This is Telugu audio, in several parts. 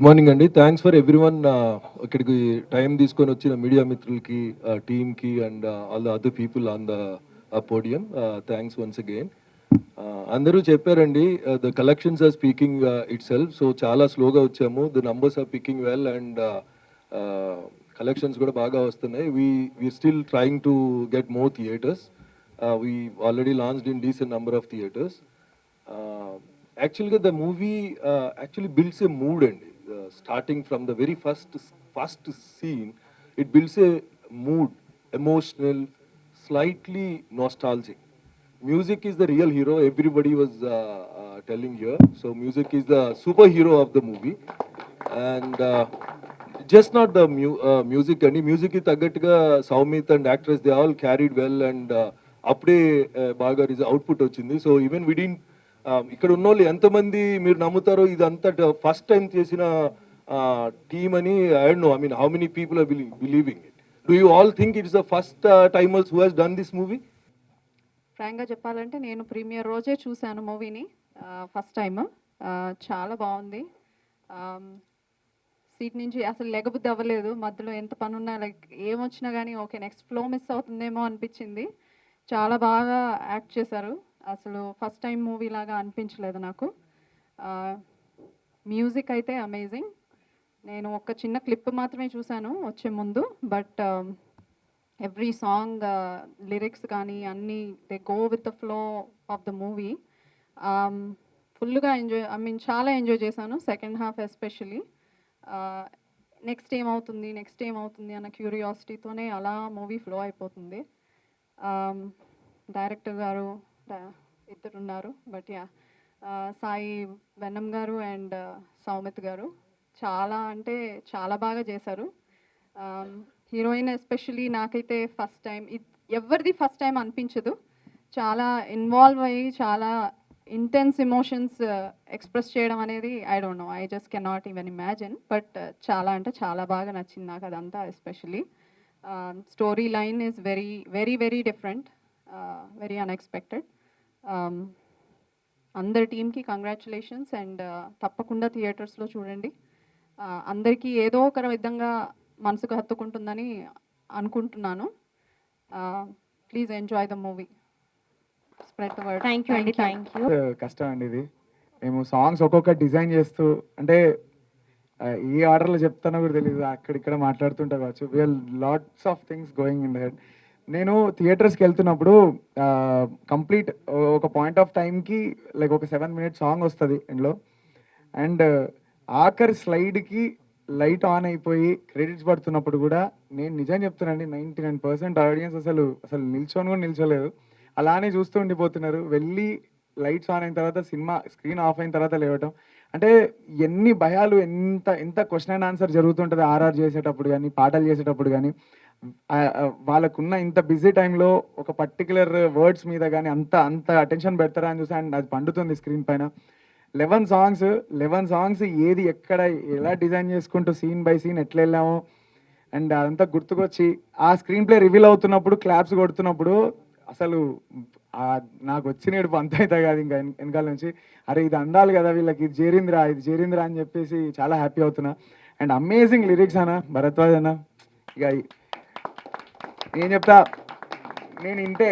మార్నింగ్ అండి. థ్యాంక్స్ ఫర్ ఎవ్రీవన్ ఇక్కడికి టైం తీసుకొని వచ్చిన మీడియా మిత్రులకి, టీమ్‌కి and all the other people on the podium. Thanks once again. అందరూ చెప్పారండి, the collections are speaking itself. So చాలా స్లోగా వచ్చాము. The numbers are picking well and collections కూడా బాగా వస్తున్నాయి. We still trying to get more theatres. We already launched in decent number of theatres. Actually, the movie actually builds a mood, and starting from the very first scene, it builds a mood, emotional, slightly nostalgic. Music is the real hero. Everybody was telling here. So music is the superhero of the movie, and just not the music. And music is తగ్గట్టుగా Soumith and actress, they all carried well, and అప్పుడే బాగా అవుట్పుట్ వచ్చింది. సో ఈవెన్ విడిన్ ఇక్కడ ఉన్నోళ్ళు ఎంతమంది మీరు నమ్ముతారో ఇదంతా ఫస్ట్ టైం చేసిన టీమ్ అని. I don't know, I mean how many people are believing it. Do you all think it's the first timers who has done this movie? ఫ్రాంక్గా చెప్పాలంటే నేను ప్రీమియర్ రోజే చూశాను మూవీని, ఫస్ట్ టైం. చాలా బాగుంది. సీట్ నుంచి అసలు లెగబుద్ధి అవ్వలేదు. మధ్యలో ఎంత పని ఉన్నా, లైక్ ఏమొచ్చినా కానీ ఓకే నెక్స్ట్ ఫ్లో మిస్ అవుతుందేమో అనిపించింది. చాలా బాగా యాక్ట్ చేశారు. అసలు ఫస్ట్ టైం మూవీ లాగా అనిపించలేదు నాకు. మ్యూజిక్ అయితే అమేజింగ్. నేను ఒక చిన్న క్లిప్ మాత్రమే చూశాను వచ్చే ముందు, బట్ ఎవ్రీ సాంగ్, లిరిక్స్ కానీ అన్నీ they go with the flow of the movie. ఫుల్గా ఎంజాయ్, ఐ మీన్ చాలా ఎంజాయ్ చేశాను సెకండ్ హాఫ్ ఎస్పెషలీ. నెక్స్ట్ ఏమవుతుంది అన్న క్యూరియాసిటీతోనే అలా మూవీ ఫ్లో అయిపోతుంది. డైరెక్టర్ గారు ఇద్దరు ఉన్నారు, బట్ యా, సాయి వెన్నం గారు అండ్ సౌమిత్ గారు చాలా అంటే చాలా బాగా చేశారు. హీరోయిన్ ఎస్పెషలీ నాకైతే ఫస్ట్ టైం, ఎవరిది ఫస్ట్ టైం అనిపించదు. చాలా ఇన్వాల్వ్ అయ్యి చాలా ఇంటెన్స్ ఎమోషన్స్ ఎక్స్ప్రెస్ చేయడం అనేది I don't know, I just cannot even imagine. But చాలా అంటే చాలా బాగా నచ్చింది నాకు అదంతా. Especially story line is very very very different, very unexpected. అందరి టీమ్కి కంగ్రాచులేషన్స్, అండ్ తప్పకుండా థియేటర్స్లో చూడండి. అందరికీ ఏదో ఒక విధంగా మనసుకు హత్తుకుంటుందని అనుకుంటున్నాను. Please enjoy the movie. Spread the word. Thank you అండి. Thank you. కష్టం అండి ఇది. మేము సాంగ్స్ ఒక్కొక్క డిజైన్ చేస్తూ, అంటే ఏ ఆర్డర్లో చెప్తానో కూడా తెలియదు, అక్కడిక్కడ మాట్లాడుతుంటా కావచ్చు. We're lots of things going in the head. నేను థియేటర్స్కి వెళ్తున్నప్పుడు కంప్లీట్ ఒక పాయింట్ ఆఫ్ టైంకి లైక్ ఒక 7 minutes సాంగ్ వస్తుంది ఇందులో, అండ్ ఆఖరి స్లైడ్కి లైట్ ఆన్ అయిపోయి క్రెడిట్స్ పడుతున్నప్పుడు కూడా నేను నిజం చెప్తున్నానండి, 99% ఆడియన్స్ అసలు నిల్చొని కూడా నిల్చోలేదు, అలానే చూస్తూ ఉండిపోతున్నారు. వెళ్ళి లైట్స్ ఆన్ అయిన తర్వాత, సినిమా స్క్రీన్ ఆఫ్ అయిన తర్వాత లేవటం, అంటే ఎన్ని భయాలు, ఎంత క్వశ్చన్ అండ్ ఆన్సర్ జరుగుతుంటుంది ఆర్ఆర్ చేసేటప్పుడు కానీ, పాటలు చేసేటప్పుడు కానీ. వాళ్ళకున్న ఇంత బిజీ టైంలో ఒక పర్టికులర్ వర్డ్స్ మీద కానీ అంత అటెన్షన్ పెడతారా అని చూసి, అండ్ అది పండుతుంది స్క్రీన్ పైన. 11 సాంగ్స్ ఏది ఎక్కడ ఎలా డిజైన్ చేసుకుంటూ సీన్ బై సీన్ ఎట్లా వెళ్ళామో, అండ్ అదంతా గుర్తుకొచ్చి ఆ స్క్రీన్ ప్లే రివీల్ అవుతున్నప్పుడు క్లాప్స్ కొడుతున్నప్పుడు అసలు నాకు వచ్చిన ఏడుపు అంత అయితే కాదు ఇంకా వెనకాల నుంచి. అరే ఇది అందాలి కదా వీళ్ళకి, ఇది చేరింద్రా అని చెప్పేసి చాలా హ్యాపీ అవుతున్నా. అండ్ అమేజింగ్ లిరిక్స్ అన్న భరద్వాజ్ అన్న. ఇక నేను చెప్తా, నేను ఇంటే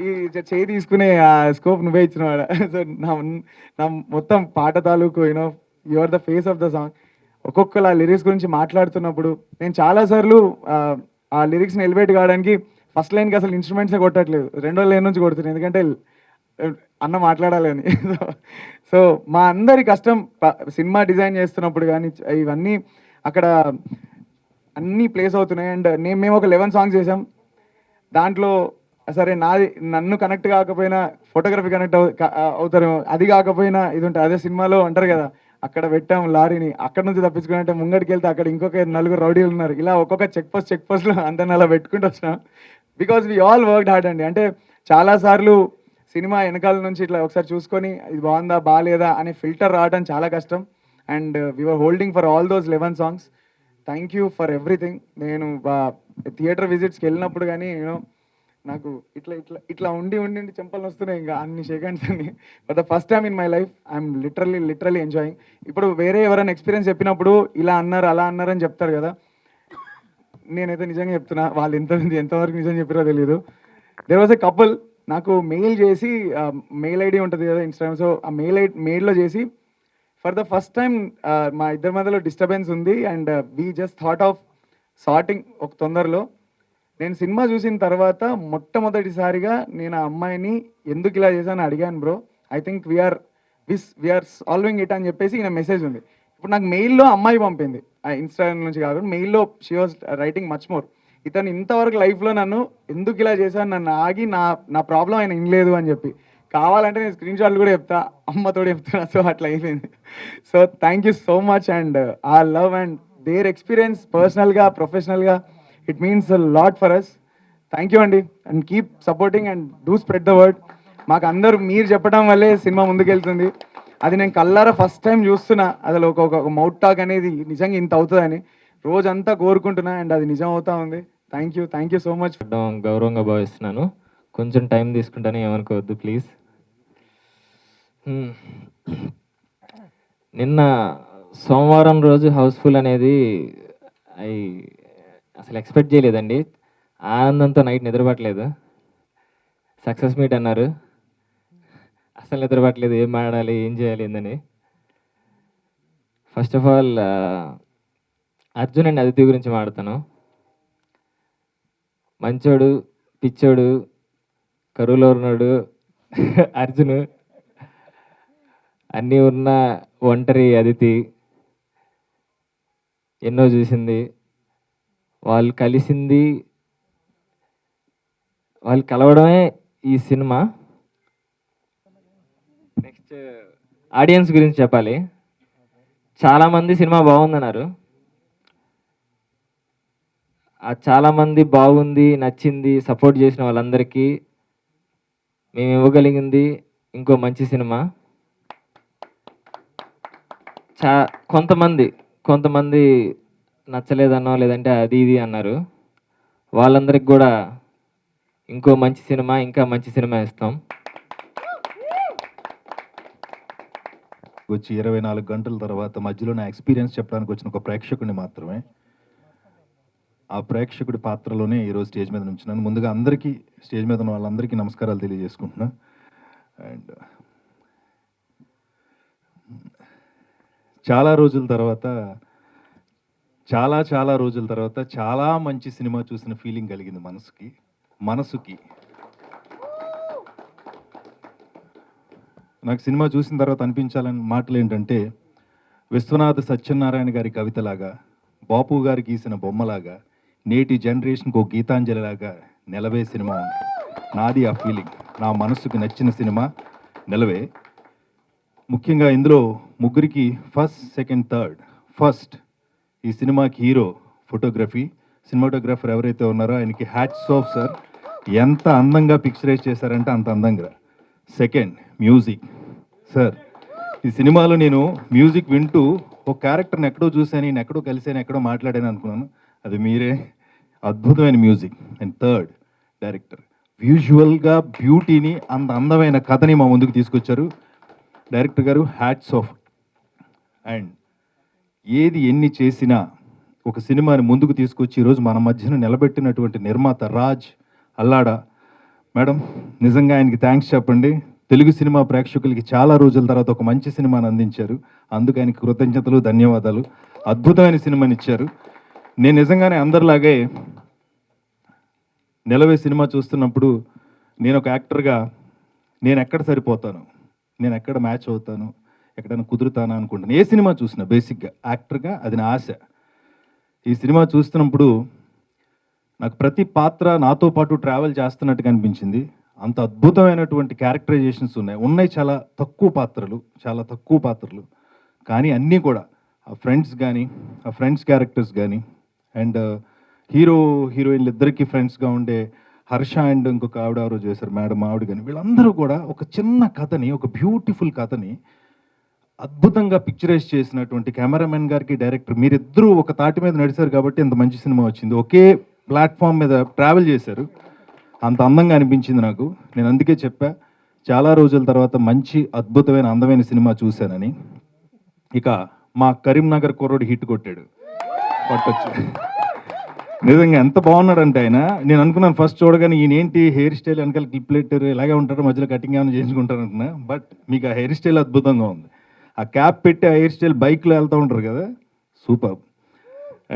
ఈ చేయి తీసుకునే ఆ స్కోప్ నువ్వే ఇచ్చినవాడ. సో నా మొత్తం పాట తాలూకు you know you are the face of the song. ఒక్కొక్కరు ఆ లిరిక్స్ గురించి మాట్లాడుతున్నప్పుడు నేను చాలాసార్లు ఆ లిరిక్స్ని ఎలివేట్ కావడానికి ఫస్ట్ లైన్కి అసలు ఇన్స్ట్రుమెంట్సే కొట్టట్లేదు, రెండో లైన్ నుంచి కొడుతున్నాను, ఎందుకంటే అన్న మాట్లాడాలి అని. సో మా అందరి కష్టం సినిమా డిజైన్ చేస్తున్నప్పుడు కానీ ఇవన్నీ అక్కడ అన్నీ ప్లేస్ అవుతున్నాయి. అండ్ మేము ఒక 11 సాంగ్స్ చేసాం. దాంట్లో సరే నన్ను కనెక్ట్ కాకపోయినా ఫోటోగ్రఫీ కనెక్ట్ అవుతారు, అది కాకపోయినా ఇది ఉంటుంది. అదే సినిమాలో అంటారు కదా, అక్కడ పెట్టాం లారీని, అక్కడ నుంచి తప్పించుకున్నట్టే ముంగడికి వెళ్తే అక్కడ ఇంకొక 4 రౌడీలు ఉన్నారు, ఇలా ఒక్కొక్క చెక్ పోస్ట్లో అందరిని అలా పెట్టుకుంటూ వచ్చినాం. Because we all worked hard అండి. అంటే చాలాసార్లు సినిమా వెనకాల నుంచి ఇట్లా ఒకసారి చూసుకొని ఇది బాగుందా బాగాలేదా అనే ఫిల్టర్ రావడం చాలా కష్టం. And we're holding for all those 11 songs. Thank you for everything. నేను థియేటర్ విజిట్స్కి వెళ్ళినప్పుడు కానీ యూనో నాకు ఇట్లా ఇట్లా ఇట్లా ఉండి ఉండి ఉండి చెంపలు వస్తున్నాయి ఇంకా అన్ని సెకండ్స్ అని. For the first time in my life I'm literally enjoying. ఇప్పుడు వేరే ఎవరైనా ఎక్స్పీరియన్స్ చెప్పినప్పుడు ఇలా అన్నారు అలా అన్నారు అని చెప్తారు కదా, నేనైతే నిజంగా చెప్తున్నా, వాళ్ళు ఎంతవరకు నిజం చెప్పారో తెలియదు. దేర్ వాజ్ ఎ కపుల్ నాకు మెయిల్ చేసి, మెయిల్ ఐడి ఉంటుంది కదా ఇన్స్టాగ్రామ్, సో ఆ మెయిల్లో చేసి ఫర్ ద ఫస్ట్ టైం మా ఇద్దరి మధ్యలో డిస్టర్బెన్స్ ఉంది and we just thought of sorting ఒక తొందరలో. నేను సినిమా చూసిన తర్వాత మొట్టమొదటిసారిగా నేను ఆ అమ్మాయిని ఎందుకు ఇలా చేశాను అడిగాను. Bro I think we're solving it అని చెప్పేసి ఈయన మెసేజ్ ఉంది. ఇప్పుడు నాకు మెయిల్లో అమ్మాయి పంపింది, ఆ ఇన్స్టాగ్రామ్ నుంచి కాకుండా మెయిల్లో she was writing much more. ఇతను ఇంతవరకు లైఫ్లో నన్ను ఎందుకు ఇలా చేశాను, నన్ను ఆగి నా ప్రాబ్లం ఆయన వినలేదు అని చెప్పి. కావాలంటే నేను స్క్రీన్ షాట్లు కూడా చెప్తా, అమ్మతో చెప్తున్నా. సో అట్లా అయిపోయింది. So thank you so much and uh love and their experience పర్సనల్గా ప్రొఫెషనల్గా it means a lot for us. Thank you అండి and keep supporting and do spread the word. మాకు అందరూ మీరు చెప్పడం వల్లే సినిమా ముందుకెళ్తుంది. అది నేను కల్లారా ఫస్ట్ టైం చూస్తున్నా, అసలు ఒక మౌత్ టాక్ అనేది నిజంగా ఇంత అవుతుందని రోజంతా కోరుకుంటున్నా అండ్ అది నిజం అవుతా ఉంది. Thank you so much. గౌరవంగా భావిస్తున్నాను. కొంచెం టైం తీసుకుంటాను, ఏమనుకోవద్దు ప్లీజ్. నిన్న సోమవారం రోజు హౌస్ఫుల్ అనేది అసలు ఎక్స్పెక్ట్ చేయలేదండి. ఆనందంతో నైట్ నిద్రపట్టలేదు. సక్సెస్ మీట్ అన్నారు, అసలు నిద్రపట్టలేదు, ఏం మాట్లాడాలి ఏం చేయాలి ఏందని. First of all Arjun and Aditi గురించి మాట్లాడతాను. మంచోడు, పిచ్చోడు, కరువులో ఉన్నాడు అర్జున్, అన్నీ ఉన్న ఒంటరి అదితి, ఎన్నో చూసింది. వాళ్ళు కలిసింది, వాళ్ళు కలవడమే ఈ సినిమా. నెక్స్ట్ ఆడియన్స్ గురించి చెప్పాలి. చాలామంది సినిమా బాగుందన్నారు. ఆ చాలామంది బాగుంది, నచ్చింది, సపోర్ట్ చేసిన వాళ్ళందరికీ మేము ఇవ్వగలిగింది ఇంకో మంచి సినిమా. కొంతమంది నచ్చలేదన్నో లేదంటే అది ఇది అన్నారు. వాళ్ళందరికి కూడా ఇంకో మంచి సినిమా, ఇంకా మంచి సినిమా ఇస్తాం. వచ్చి 24 గంటల తర్వాత మధ్యలో నా ఎక్స్పీరియన్స్ చెప్పడానికి వచ్చిన ఒక ప్రేక్షకుడిని మాత్రమే. ఆ ప్రేక్షకుడి పాత్రలోనే ఈరోజు స్టేజ్ మీద నుంచున్నాను. ముందుగా అందరికీ, స్టేజ్ మీద ఉన్న వాళ్ళందరికీ నమస్కారాలు తెలియజేసుకుంటున్నా. అండ్ చాలా రోజుల తర్వాత చాలా మంచి సినిమా చూసిన ఫీలింగ్ కలిగింది మనసుకి. నాకు సినిమా చూసిన తర్వాత అనిపించాలని మాటలు ఏంటంటే, విశ్వనాథ సత్యనారాయణ గారి కవితలాగా, బాపు గారు గీసిన బొమ్మలాగా, నేటి జనరేషన్కి ఒక గీతాంజలిలాగా నిలవే సినిమా ఉంది. నాది ఆ ఫీలింగ్. నా మనసుకు నచ్చిన సినిమా నిలవే. ముఖ్యంగా ఇందులో ముగ్గురికి ఫస్ట్, సెకండ్, థర్డ్. ఫస్ట్, ఈ సినిమాకి హీరో సినిమాటోగ్రాఫర్ ఎవరైతే ఉన్నారో ఆయనకి హ్యాట్స్ ఆఫ్ సార్. ఎంత అందంగా పిక్చరైజ్ చేశారంటే అంత అందంగా. Second, music sir. ఈ సినిమాలో నేను మ్యూజిక్ వింటూ ఒక క్యారెక్టర్ని ఎక్కడో చూశాను, నేను ఎక్కడో కలిసాను, ఎక్కడో మాట్లాడాను అనుకున్నాను. అది మీరే. అద్భుతమైన మ్యూజిక్. And third, director. విజువల్గా బ్యూటీని, అంత అందమైన కథని మా ముందుకు తీసుకొచ్చారు డైరెక్టర్ గారు. Hats off. అండ్ ఏది ఎన్ని చేసినా ఒక సినిమాని ముందుకు తీసుకొచ్చి ఈరోజు మన మధ్యన నిలబెట్టినటువంటి నిర్మాత రాజ్ అల్లాడ మేడం, నిజంగా ఆయనకి థ్యాంక్స్ చెప్పండి. తెలుగు సినిమా ప్రేక్షకులకి చాలా రోజుల తర్వాత ఒక మంచి సినిమాని అందించారు. అందుకు ఆయనకి కృతజ్ఞతలు, ధన్యవాదాలు. అద్భుతమైన సినిమాని ఇచ్చారు. నేను నిజంగానే అందరిలాగే నిలవే సినిమా చూస్తున్నప్పుడు నేను ఒక యాక్టర్గా నేను ఎక్కడ సరిపోతాను, నేను ఎక్కడ మ్యాచ్ అవుతాను, ఎక్కడైనా కుదురుతానా అనుకుంటాను. ఏ సినిమా చూసినా బేసిక్గా యాక్టర్గా అది నా ఆశ. ఈ సినిమా చూస్తున్నప్పుడు నాకు ప్రతి పాత్ర నాతో పాటు ట్రావెల్ చేస్తున్నట్టుగా అనిపించింది. అంత అద్భుతమైనటువంటి క్యారెక్టరైజేషన్స్ ఉన్నాయి. చాలా తక్కువ పాత్రలు కానీ అన్నీ కూడా ఆ ఫ్రెండ్స్ క్యారెక్టర్స్ కానీ అండ్ హీరోయిన్లు ఇద్దరికి ఫ్రెండ్స్గా ఉండే హర్ష అండ్ ఇంకొక ఆవిడ ఎవరో చేశారు మేడం, ఆవిడ కానీ, వీళ్ళందరూ కూడా ఒక చిన్న కథని, ఒక బ్యూటిఫుల్ కథని అద్భుతంగా పిక్చరైజ్ చేసినటువంటి కెమెరామెన్ గారికి, డైరెక్టర్, మీరిద్దరూ ఒక తాటి మీద నడిచారు కాబట్టి ఇంత మంచి సినిమా వచ్చింది. ఒకే ప్లాట్ఫామ్ మీద ట్రావెల్ చేశారు. అంత అందంగా అనిపించింది నాకు. నేను అందుకే చెప్పా, చాలా రోజుల తర్వాత మంచి అద్భుతమైన అందమైన సినిమా చూశానని. ఇక మా కరీంనగర్ కుర్రోడు హిట్ కొట్టాడు, కొట్టొచ్చు. నిజంగా ఎంత బాగున్నాడంటే ఆయన, నేను అనుకున్నాను ఫస్ట్ చూడగానే ఈయన ఏంటి హెయిర్ స్టైల్ వెనకాల క్లిప్ లెట్టారు ఇలాగే ఉంటారు, మధ్యలో కటింగ్ ఏమైనా చేయించుకుంటారు అనుకున్నా. బట్ మీకు ఆ హెయిర్ స్టైల్ అద్భుతంగా ఉంది. ఆ క్యాప్ పెట్టి ఆ హెయిర్ స్టైల్ బైక్లో వెళ్తూ ఉంటారు కదా, super.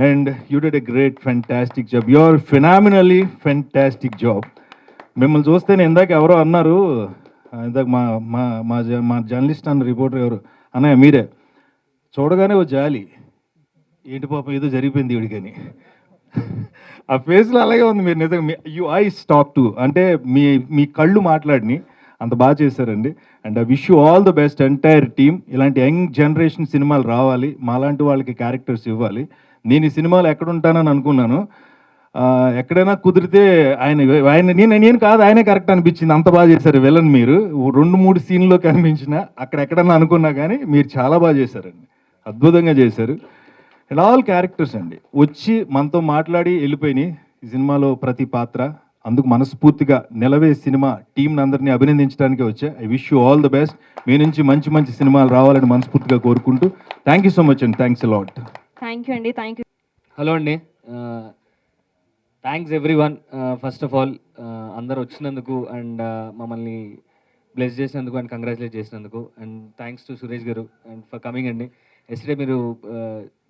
And you did a great fantastic job, you are phenomenally fantastic job. మిమ్మల్ని చూస్తే నేను ఇందాక ఎవరో అన్నారు, ఇందాక మా మా మా మా జర్నలిస్ట్ అన్న రిపోర్టర్ ఎవరు అన్నయ్య మీరే, చూడగానే ఓ జాలి, ఏంటి పాపం ఏదో జరిగిపోయింది వీడికని. ఆ ఫేస్లో అలాగే ఉంది. మీరు నిజంగా యూ ఐస్ టాక్ టు, అంటే మీ మీ కళ్ళు మాట్లాడిని అంత బాగా చేశారండి. And I wish you all the best entire team. ఇలాంటి యంగ్ జనరేషన్ సినిమాలు రావాలి, మాలాంటి వాళ్ళకి క్యారెక్టర్స్ ఇవ్వాలి. నేను ఈ సినిమాలో ఎక్కడ ఉంటానని అనుకున్నాను, ఎక్కడైనా కుదిరితే ఆయన ఆయన నేను కాదు ఆయనే కరెక్ట్ అనిపించింది. అంత బాగా చేశారు విలన్. మీరు 2-3 సీన్లో కనిపించిన అక్కడెక్కడన్నా అనుకున్నా కానీ మీరు చాలా బాగా చేశారండి, అద్భుతంగా చేశారు. అండ్ ఆల్ క్యారెక్టర్స్ అండి వచ్చి మనతో మాట్లాడి వెళ్ళిపోయినాయి ఈ సినిమాలో ప్రతి పాత్ర. అందుకు మనస్ఫూర్తిగా నిలవే సినిమా టీంని అందరినీ అభినందించడానికి వచ్చా. I wish you all the best. మీ నుంచి మంచి మంచి సినిమాలు రావాలని మనస్ఫూర్తిగా కోరుకుంటూ థ్యాంక్ యూ సో మచ్ అండి. Thanks a lot. Thank you అండి. Thank you. హలో అండి, thanks everyone. First of all అందరు వచ్చినందుకు అండ్ మమ్మల్ని బ్లెస్ చేసినందుకు అండ్ కంగ్రాచులేట్ చేసినందుకు. And thanks to Suresh garu and for coming అండి. ఎస్టర్డే మీరు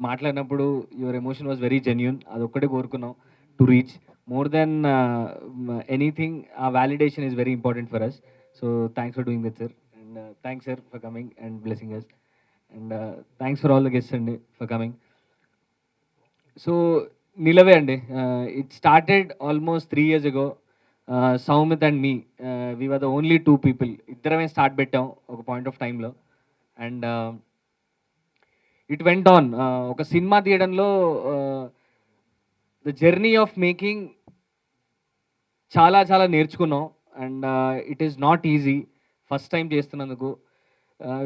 మాట్లాడినప్పుడు your emotion was very genuine. అది ఒక్కటే కోరుకున్నాం to reach more than anything. Uh validation is very important for us. So thanks for doing that sir. And thanks sir for coming and blessing us. And thanks for all the guests అండి ఫర్ కమింగ్. సో నిలవే అండి, it started almost 3 years ago. Soumith and me, we were the only 2 people. ఇద్దరమే స్టార్ట్ పెట్టాం ఒక పాయింట్ ఆఫ్ టైంలో. And it went on. ఒక సినిమా తీయడంలో ద జర్నీ ఆఫ్ మేకింగ్ చాలా చాలా నేర్చుకున్నాం. And it is not easy first time చేస్తున్నందుకు.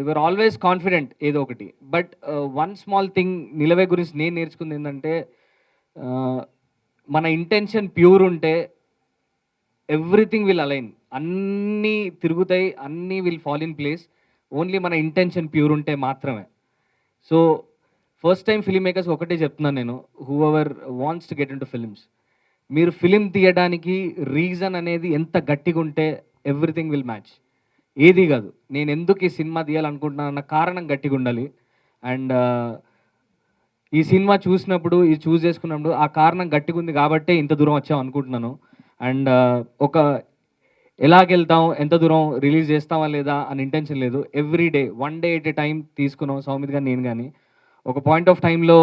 యూఆర్ ఆల్వేస్ కాన్ఫిడెంట్ ఏదో ఒకటి. బట్ వన్ స్మాల్ థింగ్ నిలవే గురించి నేను నేర్చుకుంది ఏంటంటే, మన ఇంటెన్షన్ ప్యూర్ ఉంటే ఎవ్రీథింగ్ విల్ అలైన్. అన్నీ తిరుగుతాయి, అన్నీ will fall in place. Only మన ఇంటెన్షన్ ప్యూర్ ఉంటే మాత్రమే. So first time film makers ఒకటే చెప్తున్నాను నేను, who ever wants to get in to films, మీరు ఫిలిం తీయడానికి రీజన్ అనేది ఎంత గట్టిగా ఉంటే ఎవ్రీథింగ్ విల్ మ్యాచ్. ఏది కాదు, నేను ఎందుకు ఈ సినిమా తీయాలనుకుంటున్నాను అన్న కారణం గట్టిగా ఉండాలి. అండ్ ఈ సినిమా చూసినప్పుడు, ఇది చూస్ చేసుకున్నప్పుడు ఆ కారణం గట్టిగా ఉంది కాబట్టే ఇంత దూరం వచ్చాం అనుకుంటున్నాను. అండ్ ఒక ఎలాగెళ్తాం, ఎంత దూరం రిలీజ్ చేస్తామా లేదా అని ఇంటెన్షన్ లేదు. Every day 1 day at a time తీసుకున్నాం, సౌమిత్ కానీ నేను కానీ. ఒక పాయింట్ ఆఫ్ టైంలో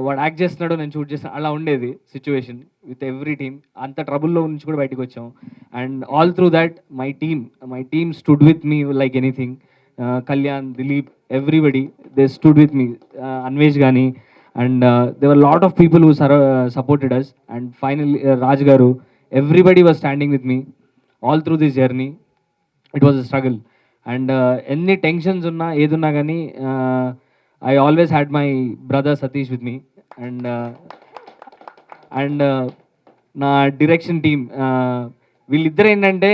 వాడు యాక్ట్ చేస్తున్నాడు, నేను షూట్ చేస్తాను, అలా ఉండేది సిచ్యువేషన్ విత్ ఎవ్రీ టీమ్. అంత ట్రబుల్లో నుంచి కూడా బయటకు వచ్చాం. And all through that my team stood with me like anything. Kalyan, Dilip, everybody they stood with me. Anvesh కానీ, and they were lot of people who supported us. And finally Raj garu, everybody was standing with me all through this journey. It was a struggle. And ఎన్ని టెన్షన్స్ ఉన్నా ఏదున్నా కానీ I always had my brother Satish with me. And నా డైరెక్షన్ టీమ్ వీళ్ళిద్దరు ఏంటంటే,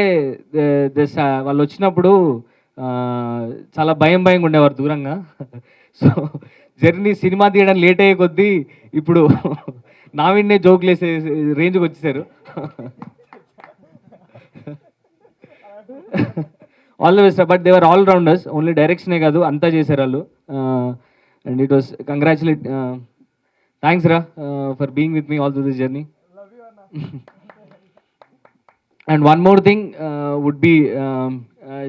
వాళ్ళు వచ్చినప్పుడు చాలా భయంగా ఉండేవారు దూరంగా. సో జర్నీ సినిమా తీయడం లేట్ అయ్యే కొద్దీ ఇప్పుడు నా విన్నే జోకులు వేసే రేంజ్కి వచ్చేసారు. All the best. But they were all rounders, only డైరెక్షనే కాదు అంతా చేశారు వాళ్ళు. And it was congratulate. Thanks Ra for being with me all through this journey. Love you Anna. And one more thing would be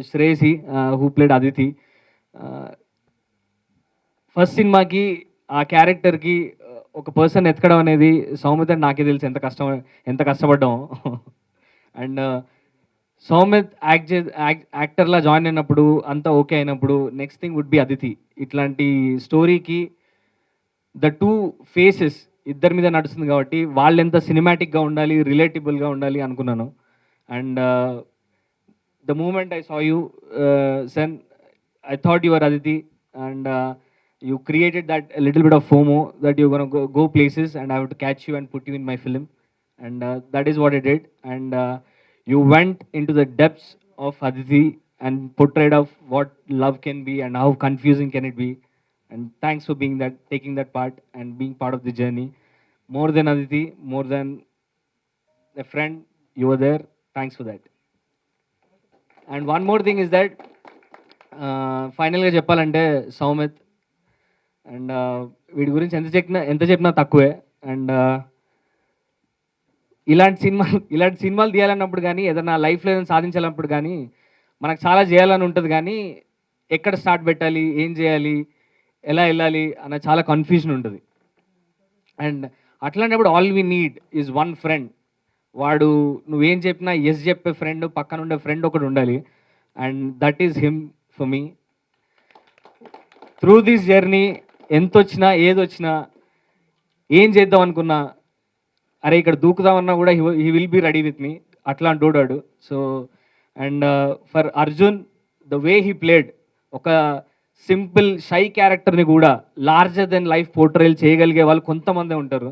Shreyasi, who played Aditi. First సినిమాకి ఆ క్యారెక్టర్కి ఒక పర్సన్ ఎతకడం అనేది సౌమిత్ అని నాకే తెలుసు ఎంత కష్టపడ్డాం. అండ్ సౌమిత్ యాక్టర్లా జాయిన్ అయినప్పుడు అంతా ఓకే అయినప్పుడు next thing would be Aditi. ఇట్లాంటి స్టోరీకి ద 2 ఫేసెస్ ఇద్దరి మీద నడుస్తుంది కాబట్టి వాళ్ళు ఎంత సినిమాటిక్గా ఉండాలి, రిలేటబుల్గా ఉండాలి అనుకున్నాను. And the moment I saw you Sen, I thought you're Aditi. అండ్ you created that a little bit of FOMO that you're going to go places and I have to catch you and put you in my film. and that is what I did. And you went into the depths of Aditi and portrayed of what love can be and how confusing can it be. And thanks for being that, taking that part and being part of the journey. More than Aditi, more than a friend, you were there. Thanks for that. And one more thing is that ఫైనల్గా చెప్పాలంటే సౌమిత్ అండ్ వీడి గురించి ఎంత చెప్పినా తక్కువే. అండ్ ఇలాంటి సినిమాలు తీయాలన్నప్పుడు కానీ ఏదైనా లైఫ్లో ఏదైనా సాధించాలన్నప్పుడు కానీ మనకు చాలా చేయాలని ఉంటుంది, కానీ ఎక్కడ స్టార్ట్ పెట్టాలి, ఏం చేయాలి, ఎలా వెళ్ళాలి అన్న చాలా కన్ఫ్యూజన్ ఉంటుంది. అండ్ అట్లాంటప్పుడు all we need is one friend. వాడు నువ్వేం చెప్పినా ఎస్ చెప్పే ఫ్రెండ్, పక్కన ఉండే ఫ్రెండ్ ఒకటి ఉండాలి. And that is him for me. Through this journey ఎంత వచ్చినా ఏదొచ్చినా ఏం చేద్దాం అనుకున్నా, అరే ఇక్కడ దూకుదామన్నా కూడా he will be ready with me, అట్లాంటి ఓడాడు. So and for Arjun, the way he played, ఒక సింపుల్ షై క్యారెక్టర్ని కూడా లార్జర్ దెన్ లైఫ్ పోర్ట్రేల్ చేయగలిగే వాళ్ళు కొంతమంది ఉంటారు.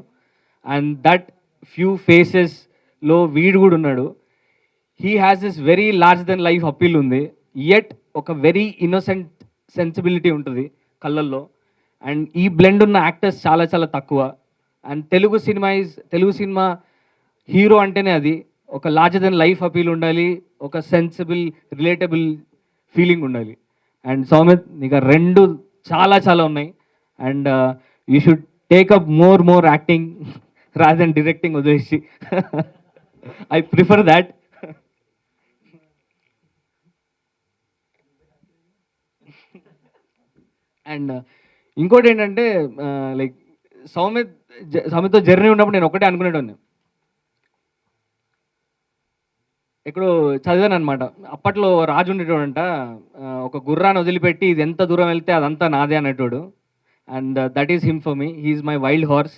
అండ్ దట్ ఫ్యూ ఫేసెస్లో వీడు కూడా ఉన్నాడు. He has this very large than life appeal ఉంది, యట్ ఒక వెరీ ఇన్నోసెంట్ సెన్సిబిలిటీ ఉంటుంది కళ్ళల్లో. అండ్ ఈ బ్లెండ్ ఉన్న యాక్టర్స్ చాలా చాలా తక్కువ. అండ్ తెలుగు సినిమా హీరో అంటేనే అది ఒక లార్జర్ దెన్ లైఫ్ అపీల్ ఉండాలి, ఒక సెన్సిబుల్ రిలేటబుల్ ఫీలింగ్ ఉండాలి. అండ్ సౌమిత్ నీకు రెండు చాలా చాలా ఉన్నాయి. And you should take up more acting rather than directing వదిలేసి. I prefer that. అండ్ ఇంకోటి ఏంటంటే లైక్ సౌమిత్తో జర్నీ ఉన్నప్పుడు నేను ఒకటే అనుకునేటోని, ఎక్కడో చదివాను అనమాట. అప్పట్లో రాజు ఉండేటోడంట, ఒక గుర్రాన్ని వదిలిపెట్టి ఇది ఎంత దూరం వెళ్తే అదంతా నాదే అనేటోడు. And that is him for me. He's my wild horse.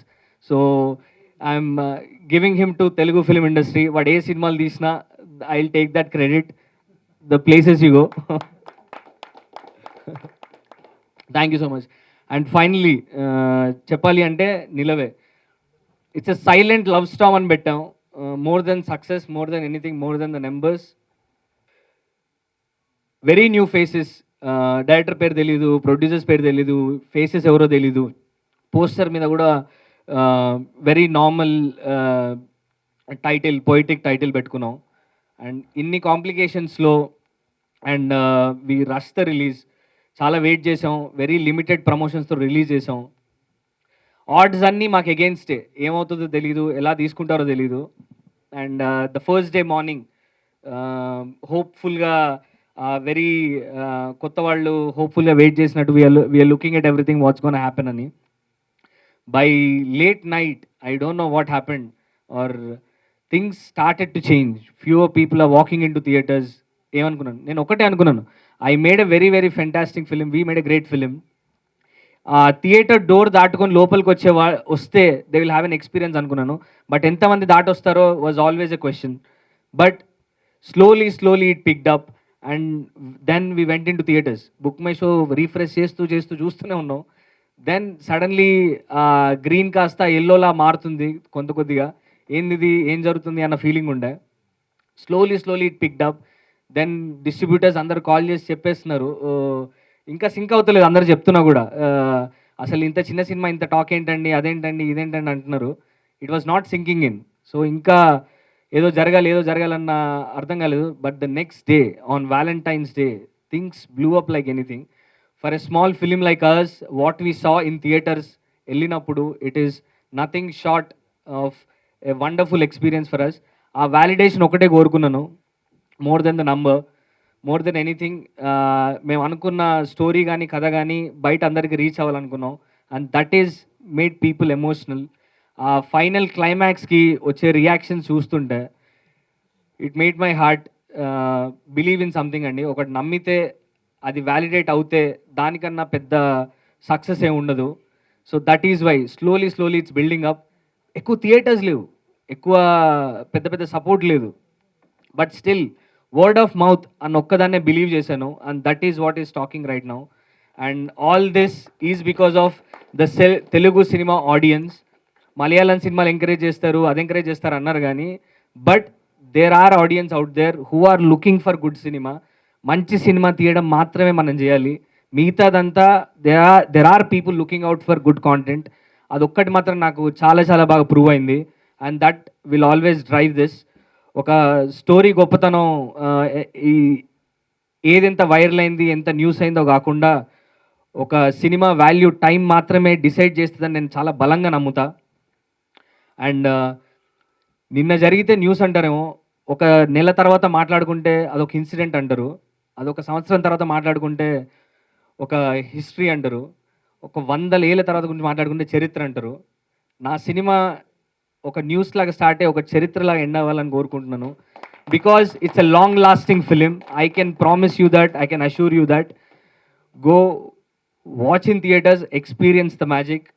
So I'm giving him to Telugu film industry. వాడు ఏ సినిమాలు తీసినా I will take that credit, the places you go. Thank you so much. And finally చెప్పాలి అంటే Nilave, it's a silent love storm అని పెట్టాం. More than success, more than anything, more than the numbers. Very new faces. Director పేరు తెలీదు, ప్రొడ్యూసర్స్ పేరు తెలీదు, ఫేసెస్ ఎవరో తెలీదు. పోస్టర్ మీద కూడా very normal title, poetic title పెట్టుకున్నాం. అండ్ ఇన్ని కాంప్లికేషన్స్లో and we rush the release. చాలా వెయిట్ చేసాం, వెరీ లిమిటెడ్ ప్రమోషన్స్తో రిలీజ్ చేసాం. ఆర్డ్స్ అన్నీ మాకు అగెయిన్స్టే, ఏమవుతుందో తెలీదు, ఎలా తీసుకుంటారో తెలీదు. And the first day morning హోప్ఫుల్గా వెరీ కొత్త వాళ్ళు హోప్ఫుల్గా వెయిట్ చేసినట్టు we're looking at everything what's gonna happen అని. By late night I don't know what happened or things started to change. Fewer people are walking in to theatres. ఏమనుకున్నాను నేను, ఒకటే అనుకున్నాను, I made a very fantastic film, we made a great film. Theatre door దాటుకొని లోపలికి వస్తే they will have an experience అనుకున్నాను. బట్ ఎంతమంది దాటొస్తారో was always a question. But slowly it picked up and then we went in to theatres. BookMyShow refresh చేస్తూ చూస్తూనే ఉన్నాం. దెన్ సడన్లీ గ్రీన్ కాస్త ఎల్లోలా మారుతుంది కొద్దిగా. ఏంది ఏం జరుగుతుంది అన్న ఫీలింగ్ ఉండే. Slowly it picked up. Then distributors అందరు కాల్ చేసి చెప్పేస్తున్నారు, ఇంకా సింక్ అవుతలేదు అందరు చెప్తున్నా కూడా, అసలు ఇంత చిన్న సినిమా ఇంత టాక్ ఏంటండి, అదేంటండి, ఇదేంటండి అంటున్నారు. It was not sinking in. So ఇంకా ఏదో జరగాలన్న అర్థం కాలేదు. But the next day on Valentine's Day things blew up like anything. For a small film like us, what we saw in theatres వెళ్ళినప్పుడు it is nothing short of a wonderful experience for us. Uh validation ఒకటే కోరుకున్నాను, more than the number, more than anything. మేము అనుకున్న స్టోరీ కానీ కథ కానీ బయట అందరికీ reach అవ్వాలనుకున్నాం. And that is made people emotional. ఆ ఫైనల్ క్లైమాక్స్కి వచ్చే రియాక్షన్ చూస్తుంటే it made my heart believe in something అండి. ఒకటి నమ్మితే అది వ్యాలిడేట్ అవుతే దానికన్నా పెద్ద సక్సెస్ ఏమి ఉండదు. So that is why slowly it's building up. ఎక్కువ థియేటర్స్ లేవు, ఎక్కువ పెద్ద సపోర్ట్ లేదు. But still word of mouth అని ఒక్కదాన్నే బిలీవ్ చేశాను. And that is what is talking right now. And all this is because of the Telugu cinema audience. Malayalam సినిమాలు ఎంకరేజ్ చేస్తారు, అది ఎంకరేజ్ చేస్తారు అన్నారు కానీ, but there are audience out there who are looking for good cinema. మంచి సినిమా తీయడం మాత్రమే మనం చేయాలి. మిగతాదంతా there are people looking out for good content. అదొక్కటి మాత్రం నాకు చాలా చాలా బాగా ప్రూవ్ అయింది. And that will always drive this. ఒక స్టోరీ గొప్పతనం ఈ ఏదెంత వైరల్ అయింది, ఎంత న్యూస్ అయిందో కాకుండా ఒక సినిమా వాల్యూ టైం మాత్రమే డిసైడ్ చేస్తుందని నేను చాలా బలంగా నమ్ముతా. అండ్ నిన్న జరిగితే న్యూస్ అంటారేమో, ఒక నెల తర్వాత మాట్లాడుకుంటే అదొక ఇన్సిడెంట్ అంటారు, అదొక సంవత్సరం తర్వాత మాట్లాడుకుంటే ఒక హిస్టరీ అంటారు, ఒక 100 ఏళ్ళ తర్వాత గురించి మాట్లాడుకుంటే చరిత్ర అంటారు. నా సినిమా ఒక న్యూస్ లాగా స్టార్ట్ అయ్యి ఒక చరిత్రలాగా ఎండ్ అవ్వాలని కోరుకుంటున్నాను. Because it's a long lasting film. I can promise you that, I can assure you that. Go watch in theatres, experience the magic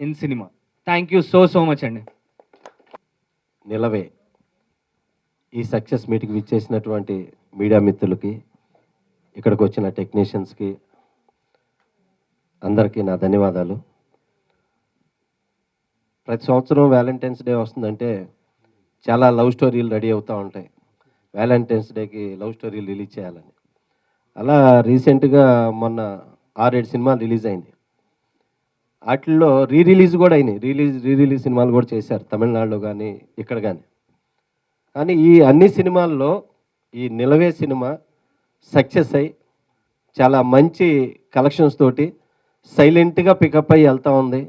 in cinema. Thank you so much అండి. నిలవే ఈ సక్సెస్ మీట్కి విచ్చేసినటువంటి మీడియా మిత్రులకి, ఇక్కడికి వచ్చిన టెక్నీషియన్స్కి అందరికీ నా ధన్యవాదాలు. ప్రతి సంవత్సరం వ్యాలంటైన్స్ డే వస్తుందంటే చాలా లవ్ స్టోరీలు రెడీ అవుతూ ఉంటాయి. వ్యాలంటైన్స్ డేకి లవ్ స్టోరీలు రిలీజ్ చేయాలని. అలా రీసెంట్గా మొన్న 6-7 సినిమాలు రిలీజ్ అయింది. వాటిల్లో రీ రిలీజ్ కూడా అయినాయి. రీ రిలీజ్ సినిమాలు కూడా చేశారు తమిళనాడులో కానీ ఇక్కడ కానీ. కానీ ఈ అన్ని సినిమాల్లో ఈ నిలవే సినిమా సక్సెస్ అయ్యి చాలా మంచి కలెక్షన్స్ తోటి సైలెంట్గా పికప్ అయ్యి వెళ్తూ ఉంది.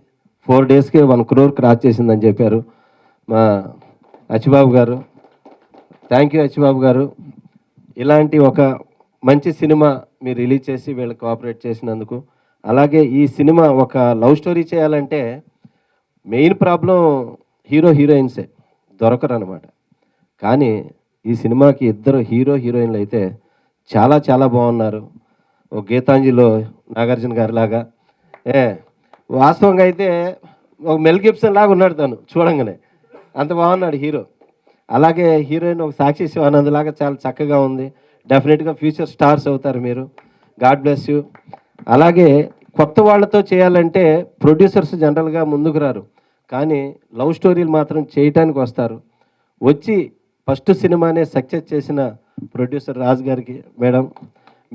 4 డేస్కి 1 crore క్రాస్ చేసిందని చెప్పారు మా అచ్చిబాబు గారు. థ్యాంక్ యూ అచ్చిబాబు గారు. ఇలాంటి ఒక మంచి సినిమా మీరు రిలీజ్ చేసి వీళ్ళకి కోఆపరేట్ చేసినందుకు. అలాగే ఈ సినిమా ఒక లవ్ స్టోరీ చేయాలంటే మెయిన్ ప్రాబ్లం హీరోయిన్సే దొరకరు అనమాట. కానీ ఈ సినిమాకి 2 హీరోయిన్లు అయితే చాలా చాలా బాగున్నారు. ఒక గీతాంజలిలో నాగార్జున గారి లాగా, వాస్తవంగా అయితే ఒక మెల్ గిబ్సన్ లాగా ఉన్నాడు తను చూడంగానే, అంత బాగున్నాడు హీరో. అలాగే హీరోయిన్ ఒక సాక్షి శివానంద్ లాగా చాలా చక్కగా ఉంది. డెఫినెట్గా ఫ్యూచర్ స్టార్స్ అవుతారు మీరు. God bless you. అలాగే కొత్త వాళ్ళతో చేయాలంటే ప్రొడ్యూసర్స్ జనరల్గా ముందుకు రారు, కానీ లవ్ స్టోరీలు మాత్రం చేయటానికి వస్తారు. వచ్చి ఫస్ట్ సినిమానే సక్సెస్ చేసిన ప్రొడ్యూసర్ రాజు గారికి, మేడం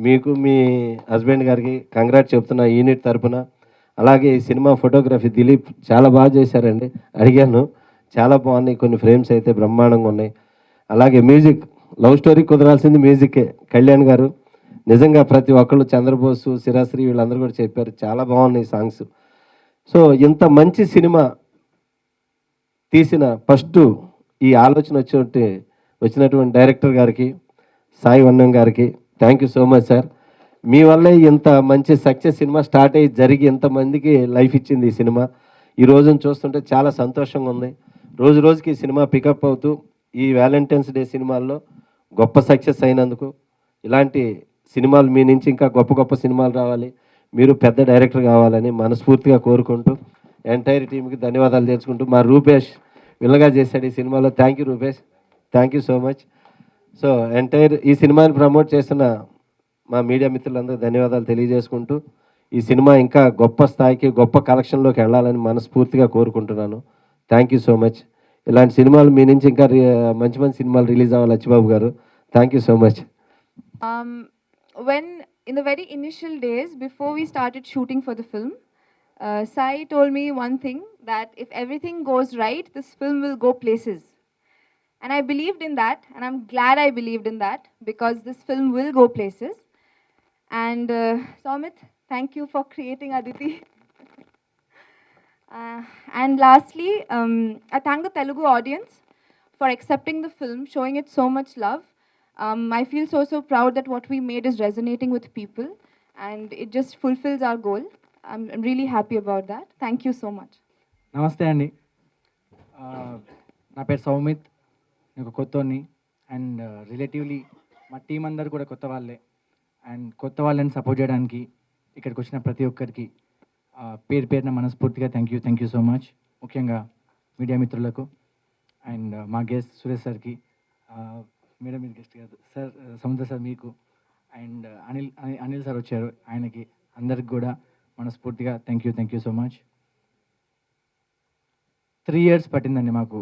మీకు మీ హస్బెండ్ గారికి కంగ్రాట్ చెప్తున్నా యూనిట్ తరపున. అలాగే ఈ సినిమా ఫోటోగ్రఫీ దిలీప్ చాలా బాగా చేశారండి. అడిగాను, చాలా బాగున్నాయి. కొన్ని ఫ్రేమ్స్ అయితే బ్రహ్మాండంగా ఉన్నాయి. అలాగే మ్యూజిక్, లవ్ స్టోరీ కుదరాల్సింది మ్యూజికే. కళ్యాణ్ గారు నిజంగా ప్రతి ఒక్కళ్ళు, చంద్రబోసు, శిరాశ్రీ వీళ్ళందరూ కూడా చెప్పారు చాలా బాగున్నాయి సాంగ్స్. సో ఇంత మంచి సినిమా తీసిన ఫస్ట్ ఈ ఆలోచన వచ్చినటువంటి డైరెక్టర్ గారికి, సాయి వన్నం గారికి thank you so much sir. మీ వల్లే ఇంత మంచి సక్సెస్ సినిమా స్టార్ట్ అయ్యి జరిగి ఎంతమందికి లైఫ్ ఇచ్చింది ఈ సినిమా. ఈ రోజును చూస్తుంటే చాలా సంతోషంగా ఉంది. రోజు రోజుకి ఈ సినిమా పికప్ అవుతూ ఈ వ్యాలంటైన్స్ డే సినిమాల్లో గొప్ప సక్సెస్ అయినందుకు, ఇలాంటి సినిమాలు మీ నుంచి ఇంకా గొప్ప గొప్ప సినిమాలు రావాలి, మీరు పెద్ద డైరెక్టర్ కావాలని మనస్ఫూర్తిగా కోరుకుంటూ ఎంటైర్ టీంకి ధన్యవాదాలు తెలుసుకుంటూ, మా రూపేష్ విల్లగా చేశాడు ఈ సినిమాలో. Thank you Rupesh, thank you so much. So entire ఈ సినిమాని ప్రమోట్ చేస్తున్న మా మీడియా మిత్రులందరూ ధన్యవాదాలు తెలియజేసుకుంటూ, ఈ సినిమా ఇంకా గొప్ప స్థాయికి గొప్ప కలెక్షన్లోకి వెళ్ళాలని మనస్ఫూర్తిగా కోరుకుంటున్నాను. Thank you so much. ఇలాంటి సినిమాలు మీ నుంచి ఇంకా మంచి మంచి సినిమాలు రిలీజ్ అవ్వాలి అచ్చిబాబు గారు. Thank you so much. When in the very initial days before we started shooting for the film, Sai told me one thing, that if everything goes right, this film will go places. And I believed in that, and I'm glad I believed in that, because this film will go places. And Soumit, thank you for creating Aditi. And lastly, I thank the Telugu audience for accepting the film, showing it so much love. I feel so proud that what we made is resonating with people, and it just fulfills our goal. I'm really happy about that. Thank you so much. నమస్తే అండి. నా పేరు సౌమిత్, నేను కొత్తోని. అండ్ రిలేటివ్లీ మా టీం అందరు కూడా కొత్త వాళ్ళే. అండ్ కొత్త వాళ్ళని సపోర్ట్ చేయడానికి ఇక్కడికి వచ్చిన ప్రతి ఒక్కరికి పేరున మనస్ఫూర్తిగా థ్యాంక్ యూ సో మచ్. ముఖ్యంగా మీడియా మిత్రులకు అండ్ మా గెస్ట్ సురేష్ సార్కి, మేడం మీరు గెస్ట్ కాదు సార్, సముద్ర సార్ మీకు, అండ్ అనిల్ సార్ వచ్చారు, ఆయనకి అందరికి కూడా మనస్ఫూర్తిగా thank you so much. 3 years పట్టిందండి మాకు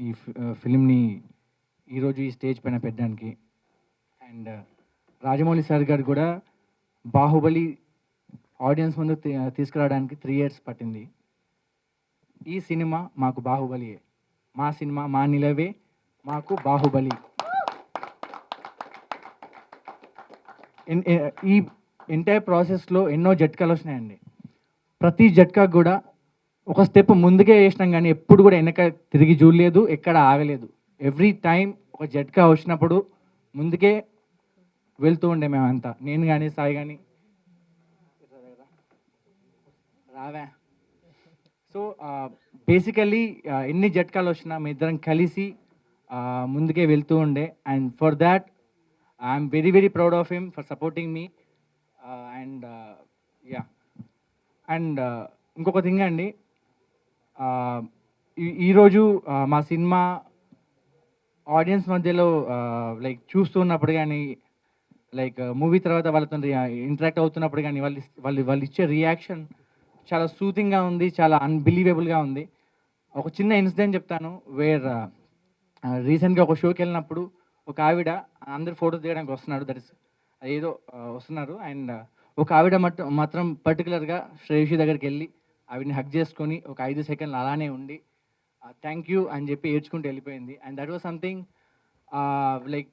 ఈ ఫిలింని ఈరోజు ఈ స్టేజ్ పైన పెట్టడానికి. అండ్ రాజమౌళి సార్ గారు కూడా బాహుబలి ఆడియన్స్ ముందు తీసుకురావడానికి 3 years పట్టింది. ఈ సినిమా మాకు బాహుబలియే, మా సినిమా మా నిలవే మాకు బాహుబలి. ఈ ఎంటైర్ ప్రాసెస్లో ఎన్నో జట్కాలు వచ్చినాయండి. ప్రతి జట్కాకు కూడా ఒక స్టెప్ ముందుకే వేసినాం కానీ ఎప్పుడు కూడా వెనక తిరిగి చూడలేదు, ఎక్కడ ఆగలేదు. ఎవ్రీ టైం ఒక జట్కా వచ్చినప్పుడు ముందుకే వెళ్తూ ఉండే మేమంతా, నేను కానీ సాయి కానీ రావా. సో బేసికలీ ఎన్ని జట్కాలు వచ్చినా మీ ఇద్దరం కలిసి ముందుకే వెళ్తూ ఉండే. And for that I'm very very proud of him for supporting me. And yeah, and ఇంకొక థింగ్ అండి, ఈరోజు మా సినిమా ఆడియన్స్ మధ్యలో లైక్ చూస్తున్నప్పుడు కానీ, లైక్ మూవీ తర్వాత వాళ్ళతో ఇంటరాక్ట్ అవుతున్నప్పుడు కానీ వాళ్ళు ఇచ్చే రియాక్షన్ చాలా సూతింగ్గా ఉంది, చాలా అన్బిలీవబుల్గా ఉంది. ఒక చిన్న ఇన్సిడెంట్ చెప్తాను. వేర్ రీసెంట్గా ఒక షోకి వెళ్ళినప్పుడు ఒక ఆవిడ, అందరు ఫోటో తీయడానికి వస్తున్నారు, దట్ ఇస్ ఏదో వస్తున్నారు. అండ్ ఒక ఆవిడ మాత్రం పర్టికులర్గా శ్రేయషి దగ్గరికి వెళ్ళి ఆవిడని హక్ చేసుకొని ఒక 5 seconds అలానే ఉండి థ్యాంక్ యూ అని చెప్పి ఏడ్చుకుంటూ వెళ్ళిపోయింది. And that was something like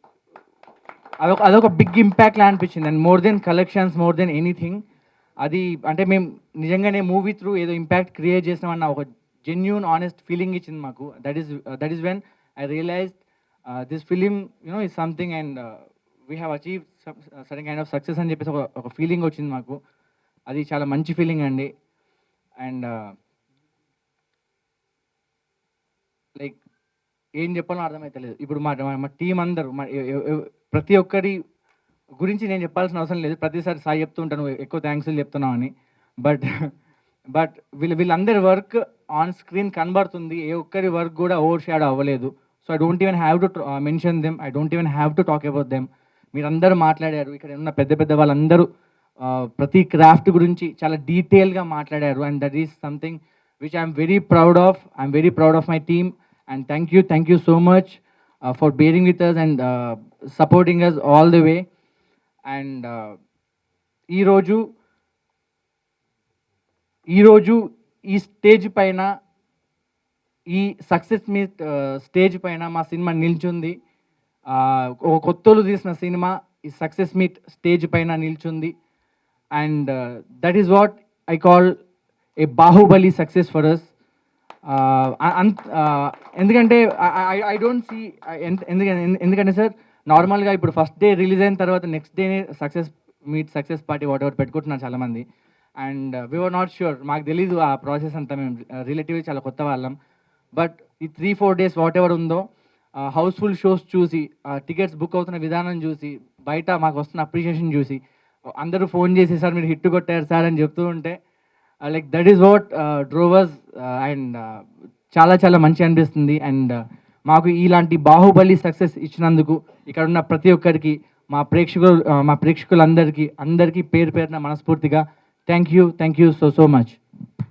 అదొక బిగ్ ఇంపాక్ట్ లా అనిపించింది. And more than collections, more than anything, అది అంటే మేము నిజంగానే మూవీ త్రూ ఏదో ఇంపాక్ట్ క్రియేట్ చేసినామన్న ఒక జెన్యూన్ ఆనెస్ట్ ఫీలింగ్ ఇచ్చింది మాకు. That is when I realized this film is something and we have achieve certain kind of success అని చెప్పేసి ఒక ఫీలింగ్ వచ్చింది మాకు. అది చాలా మంచి ఫీలింగ్ అండి. అండ్ లైక్ ఏం చెప్పాలో అర్థమైతలేదు. ఇప్పుడు మా టీం అందరూ ప్రతి ఒక్కరి గురించి నేను చెప్పాల్సిన అవసరం లేదు, ప్రతిసారి సాయి చెప్తూ ఉంటాను ఎక్కువ థ్యాంక్స్లు చెప్తున్నావు అని. బట్ వీళ్ళందరి వర్క్ ఆన్ స్క్రీన్ కనబడుతుంది, ఏ ఒక్కరి వర్క్ కూడా ఓవర్ షాడో అవ్వలేదు. So I don't even have to mention them, I don't even have to talk about them. మీరందరూ మాట్లాడారు, ఇక్కడ ఉన్న పెద్ద వాళ్ళందరూ ప్రతి క్రాఫ్ట్ గురించి చాలా డీటెయిల్గా మాట్లాడారు. And that is something which I'm very proud of. I'm very proud of my team. And thank you so much for bearing with us and supporting us all the way. And ఈరోజు ఈ స్టేజ్ పైన, ఈ సక్సెస్ మీట్ స్టేజ్ పైన మా సినిమా నిల్చుంది. ఒక కొత్తలు తీసిన సినిమా ఈ సక్సెస్ మీట్ స్టేజ్ పైన నిల్చుంది. And that is what I call a Baahubali success for us. ఎందుకంటే ఐ డోంట్ సీ, ఎందుకంటే సార్ నార్మల్గా ఇప్పుడు ఫస్ట్ డే రిలీజ్ అయిన తర్వాత నెక్స్ట్ డేనే సక్సెస్ పార్టీ వాట్ ఎవర్ పెట్టుకుంటున్నారు చాలామంది. And we were not sure, మాకు తెలీదు ఆ ప్రాసెస్ అంతా, మేము రిలేటివ్లీ చాలా కొత్త వాళ్ళం. బట్ ఈ 3-4 days వాట్ ఎవర్ ఉందో, హౌస్ఫుల్ షోస్ చూసి, టికెట్స్ బుక్ అవుతున్న విధానం చూసి, బయట మాకు వస్తున్న అప్రిషియేషన్ చూసి, అందరూ ఫోన్ చేసి సార్ మీరు హిట్ కొట్టారు సార్ అని చెప్తూ ఉంటే like that is what drovers. అండ్ చాలా మంచి అనిపిస్తుంది. అండ్ మాకు ఇలాంటి బాహుబలి సక్సెస్ ఇచ్చినందుకు ఇక్కడ ఉన్న ప్రతి ఒక్కరికి, మా ప్రేక్షకులందరికీ పేరున మనస్ఫూర్తిగా థ్యాంక్ యూ సో మచ్.